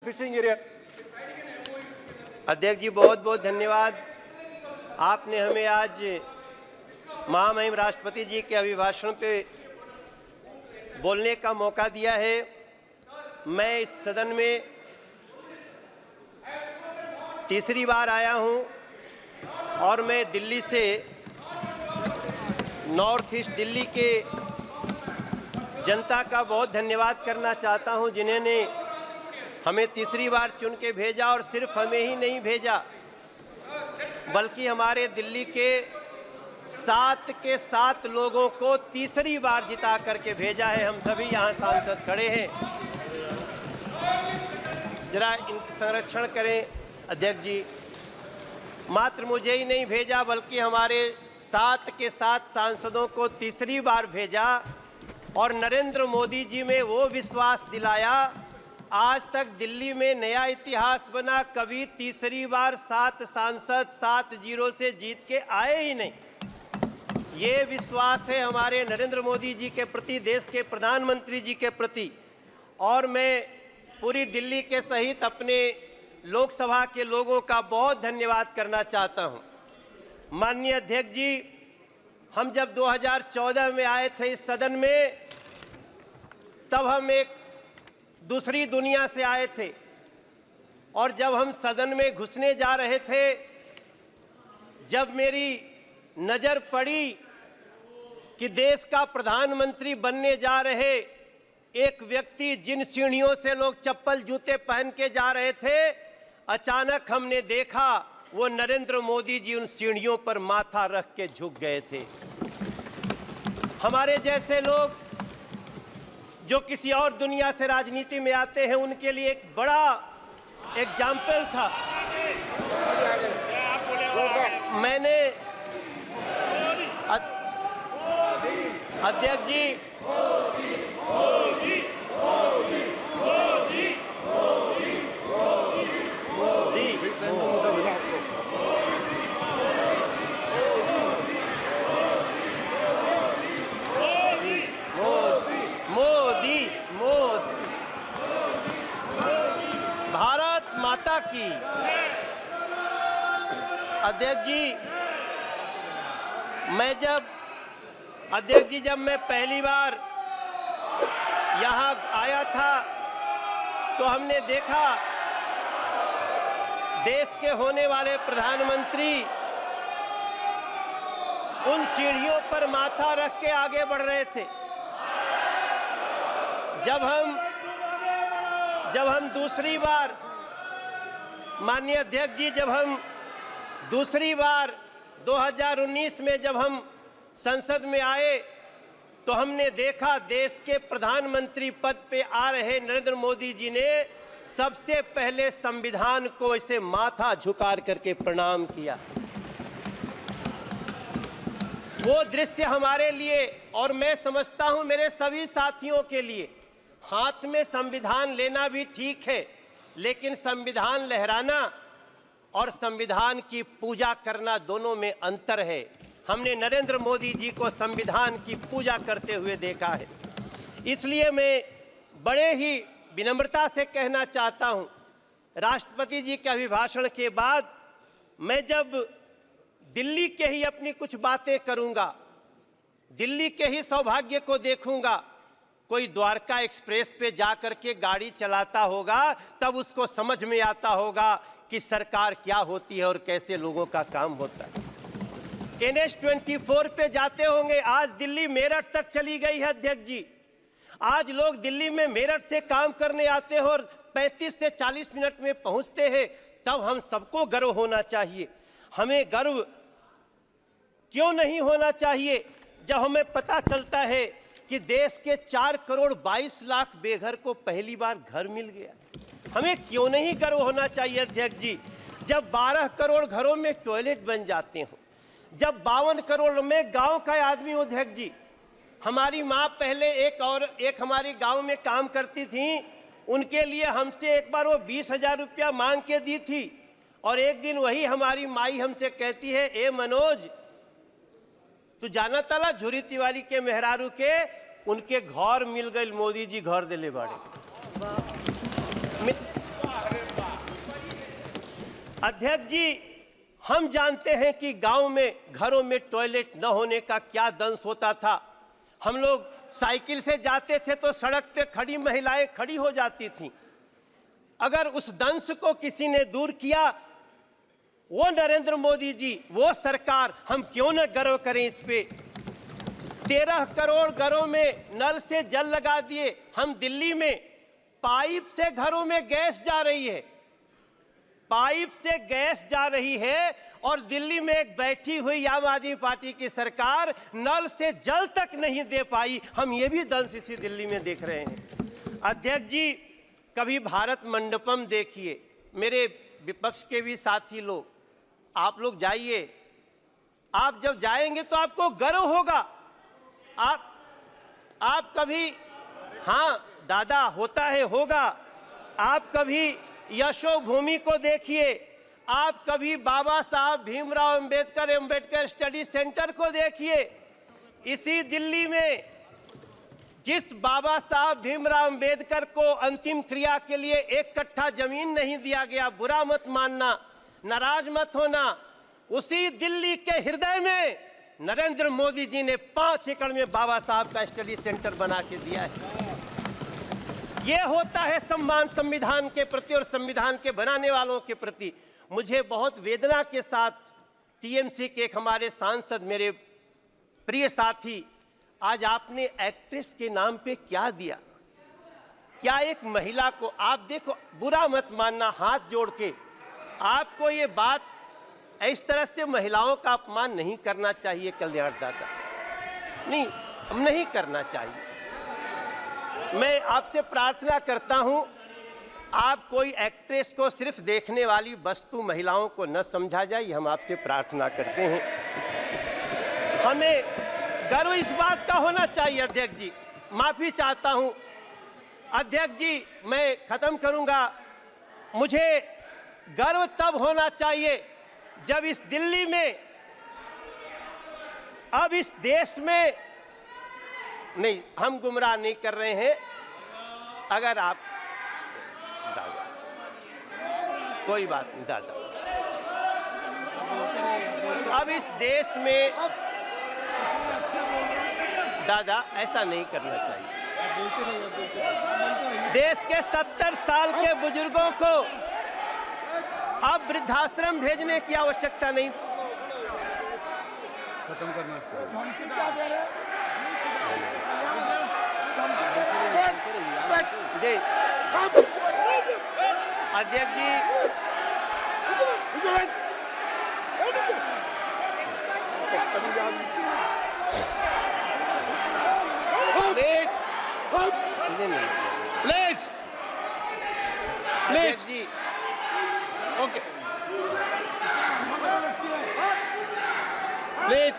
Fishing area. अध्यक्ष जी बहुत बहुत धन्यवाद। आपने हमें आज महामहिम राष्ट्रपति जी के अभिभाषण पे बोलने का मौका दिया है। मैं इस सदन में तीसरी बार आया हूं और मैं दिल्ली से नॉर्थ ईस्ट दिल्ली के जनता का बहुत धन्यवाद करना चाहता हूं, जिन्होंने हमें तीसरी बार चुन के भेजा और सिर्फ हमें ही नहीं भेजा बल्कि हमारे दिल्ली के 7 के 7 लोगों को तीसरी बार जिता करके भेजा है। हम सभी यहाँ सांसद खड़े हैं, जरा इनका संरक्षण करें अध्यक्ष जी। मात्र मुझे ही नहीं भेजा बल्कि हमारे 7 के 7 सांसदों को तीसरी बार भेजा और नरेंद्र मोदी जी में वो विश्वास दिलाया। आज तक दिल्ली में नया इतिहास बना, कभी तीसरी बार 7 सांसद 7-0 से जीत के आए ही नहीं। ये विश्वास है हमारे नरेंद्र मोदी जी के प्रति, देश के प्रधानमंत्री जी के प्रति। और मैं पूरी दिल्ली के सहित अपने लोकसभा के लोगों का बहुत धन्यवाद करना चाहता हूं। माननीय अध्यक्ष जी, हम जब 2014 में आए थे इस सदन में, तब हम एक दूसरी दुनिया से आए थे और जब हम सदन में घुसने जा रहे थे, जब मेरी नज़र पड़ी कि देश का प्रधानमंत्री बनने जा रहे एक व्यक्ति, जिन सीढ़ियों से लोग चप्पल जूते पहन के जा रहे थे, अचानक हमने देखा वो नरेंद्र मोदी जी उन सीढ़ियों पर माथा रख के झुक गए थे। हमारे जैसे लोग जो किसी और दुनिया से राजनीति में आते हैं, उनके लिए एक बड़ा एग्जाम्पल था। मैंने अध्यक्ष जी भारत माता की। अध्यक्ष जी, जब मैं पहली बार यहाँ आया था तो हमने देखा देश के होने वाले प्रधानमंत्री उन सीढ़ियों पर माथा रख के आगे बढ़ रहे थे। जब हम दूसरी बार, माननीय अध्यक्ष जी, जब हम दूसरी बार 2019 में जब हम संसद में आए तो हमने देखा देश के प्रधानमंत्री पद पे आ रहे नरेंद्र मोदी जी ने सबसे पहले संविधान को ऐसे माथा झुका करके प्रणाम किया। वो दृश्य हमारे लिए, और मैं समझता हूं मेरे सभी साथियों के लिए, हाथ में संविधान लेना भी ठीक है, लेकिन संविधान लहराना और संविधान की पूजा करना दोनों में अंतर है। हमने नरेंद्र मोदी जी को संविधान की पूजा करते हुए देखा है। इसलिए मैं बड़े ही विनम्रता से कहना चाहता हूं, राष्ट्रपति जी के अभिभाषण के बाद मैं जब दिल्ली के ही अपनी कुछ बातें करूंगा, दिल्ली के ही सौभाग्य को देखूंगा। कोई द्वारका एक्सप्रेस पे जा करके गाड़ी चलाता होगा, तब उसको समझ में आता होगा कि सरकार क्या होती है और कैसे लोगों का काम होता है। NH-24 पे जाते होंगे, आज दिल्ली मेरठ तक चली गई है अध्यक्ष जी। आज लोग दिल्ली में मेरठ से काम करने आते हैं और 35 से 40 मिनट में पहुंचते हैं। तब हम सबको गर्व होना चाहिए। हमें गर्व क्यों नहीं होना चाहिए जब हमें पता चलता है कि देश के 4 करोड़ 22 लाख बेघर को पहली बार घर मिल गया। हमें क्यों नहीं गर्व होना चाहिए अध्यक्ष जी, जब 12 करोड़ घरों में टॉयलेट बन जाते हों, जब 52 करोड़ में गांव का आदमी हो। अध्यक्ष जी, हमारी माँ पहले एक हमारे गांव में काम करती थी, उनके लिए हमसे एक बार वो 20,000 रुपया मांग के दी थी और एक दिन वही हमारी माई हमसे कहती है, ए मनोज, तू जाना ताला झुरी तिवारी के मेहरारू के उनके घर मिल गए, मोदी जी घर दिले बाड़े। अध्यक्ष जी, हम जानते हैं कि गांव में घरों में टॉयलेट न होने का क्या दंश होता था। हम लोग साइकिल से जाते थे तो सड़क पे खड़ी महिलाएं खड़ी हो जाती थीं। अगर उस दंश को किसी ने दूर किया, वो नरेंद्र मोदी जी, वो सरकार, हम क्यों न गर्व करें इस पे। 13 करोड़ घरों में नल से जल लगा दिए। हम दिल्ली में पाइप से घरों में गैस जा रही है, पाइप से गैस जा रही है, और दिल्ली में एक बैठी हुई आम आदमी पार्टी की सरकार नल से जल तक नहीं दे पाई। हम ये भी दंश इसी दिल्ली में देख रहे हैं। अध्यक्ष जी, कभी भारत मंडपम देखिए। मेरे विपक्ष के भी साथी लोग, आप लोग जाइए। आप जब जाएंगे तो आपको गर्व होगा। आप कभी, हाँ दादा, होता है, होगा। आप कभी यशोभूमि को देखिए, आप कभी बाबा साहब भीमराव अंबेडकर स्टडी सेंटर को देखिए। इसी दिल्ली में जिस बाबा साहब भीमराव अंबेडकर को अंतिम क्रिया के लिए 1 कट्ठा जमीन नहीं दिया गया, बुरा मत मानना, नाराज मत होना, उसी दिल्ली के हृदय में नरेंद्र मोदी जी ने 5 एकड़ में बाबा साहब का स्टडी सेंटर बना के दिया है। ये होता है सम्मान संविधान के प्रति और संविधान के बनाने वालों के प्रति। मुझे बहुत वेदना के साथ टीएमसी के एक हमारे सांसद, मेरे प्रिय साथी, आज आपने एक्ट्रेस के नाम पे क्या दिया। क्या एक महिला को, आप देखो, बुरा मत मानना, हाथ जोड़ के, आपको ये बात, इस तरह से महिलाओं का अपमान नहीं करना चाहिए। कल्याण दादा, नहीं, नहीं करना चाहिए। मैं आपसे प्रार्थना करता हूं, आप कोई एक्ट्रेस को सिर्फ देखने वाली वस्तु महिलाओं को न समझा जाए, हम आपसे प्रार्थना करते हैं। हमें गर्व इस बात का होना चाहिए। अध्यक्ष जी, माफी चाहता हूं। अध्यक्ष जी, मैं खत्म करूंगा। मुझे गर्व तब होना चाहिए जब इस दिल्ली में, अब इस देश में, नहीं, हम गुमराह नहीं कर रहे हैं। अगर आप, दादा, कोई बात नहीं दादा, अब इस देश में, दादा, ऐसा नहीं करना चाहिए। देश के 70 साल के बुजुर्गों को अब वृद्धाश्रम भेजने की आवश्यकता नहीं। खत्म करना। जी अध्यक्ष जी, प्लीज अध्यक्ष जी, ओके, प्लीज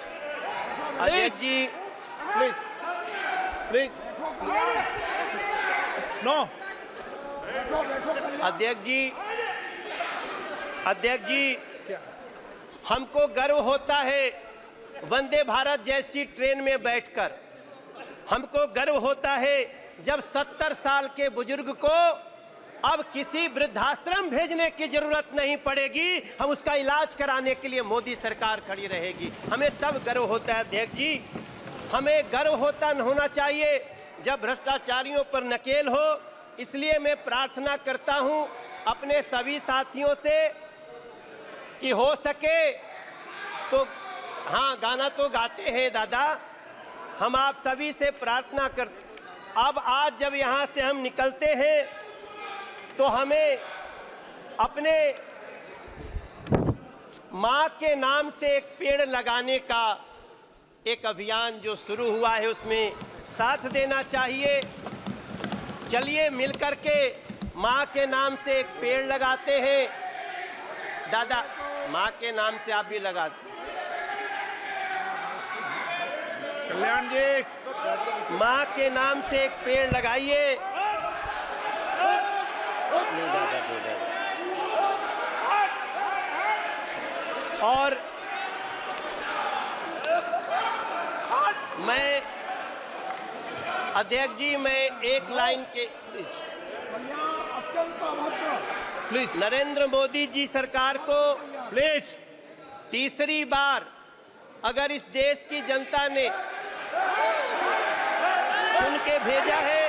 अध्यक्ष जी, प्लीज प्लीज, नो, अध्यक्ष जी, अध्यक्ष जी, हमको गर्व होता है वंदे भारत जैसी ट्रेन में बैठकर। हमको गर्व होता है जब 70 साल के बुजुर्ग को अब किसी वृद्धाश्रम भेजने की जरूरत नहीं पड़ेगी, हम उसका इलाज कराने के लिए मोदी सरकार खड़ी रहेगी। हमें तब गर्व होता है। अध्यक्ष जी, हमें गर्व होना चाहिए जब भ्रष्टाचारियों पर नकेल हो। इसलिए मैं प्रार्थना करता हूं अपने सभी साथियों से कि हो सके तो, हाँ, गाना तो गाते हैं दादा, हम आप सभी से प्रार्थना कर, अब आज जब यहाँ से हम निकलते हैं तो हमें अपने माँ के नाम से एक पेड़ लगाने का एक अभियान जो शुरू हुआ है उसमें साथ देना चाहिए। चलिए मिलकर के माँ के नाम से एक पेड़ लगाते हैं। दादा, माँ के नाम से आप भी लगा दें। कल्याण जी, माँ के नाम से एक पेड़ लगाइए। और मैं, अध्यक्ष जी, मैं एक लाइन के, प्लीज नरेंद्र मोदी जी सरकार को प्लीज तीसरी बार अगर इस देश की जनता ने चुन के भेजा है,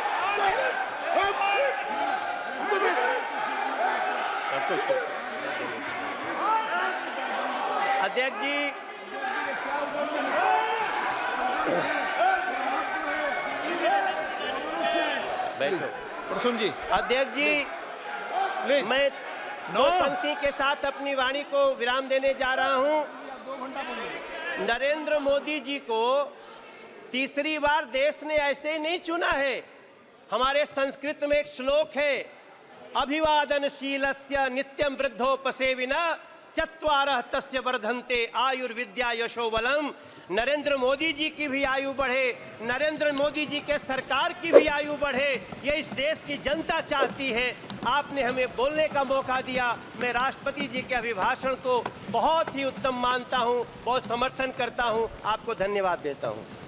अध्यक्ष जी, बैठो। प्रसून जी अध्यक्ष जी, प्लीज मैं नो। दो पंक्ति के साथ अपनी वाणी को विराम देने जा रहा हूं। नरेंद्र मोदी जी को तीसरी बार देश ने ऐसे ही नहीं चुना है। हमारे संस्कृत में एक श्लोक है, अभिवादनशीलस्य नित्यं वृद्धोपसेविना चत्वारः तस्य वर्धन्ते आयुर्विद्या यशोबलम। नरेंद्र मोदी जी की भी आयु बढ़े, नरेंद्र मोदी जी के सरकार की भी आयु बढ़े, ये इस देश की जनता चाहती है। आपने हमें बोलने का मौका दिया। मैं राष्ट्रपति जी के अभिभाषण को बहुत ही उत्तम मानता हूं, बहुत समर्थन करता हूं। आपको धन्यवाद देता हूं।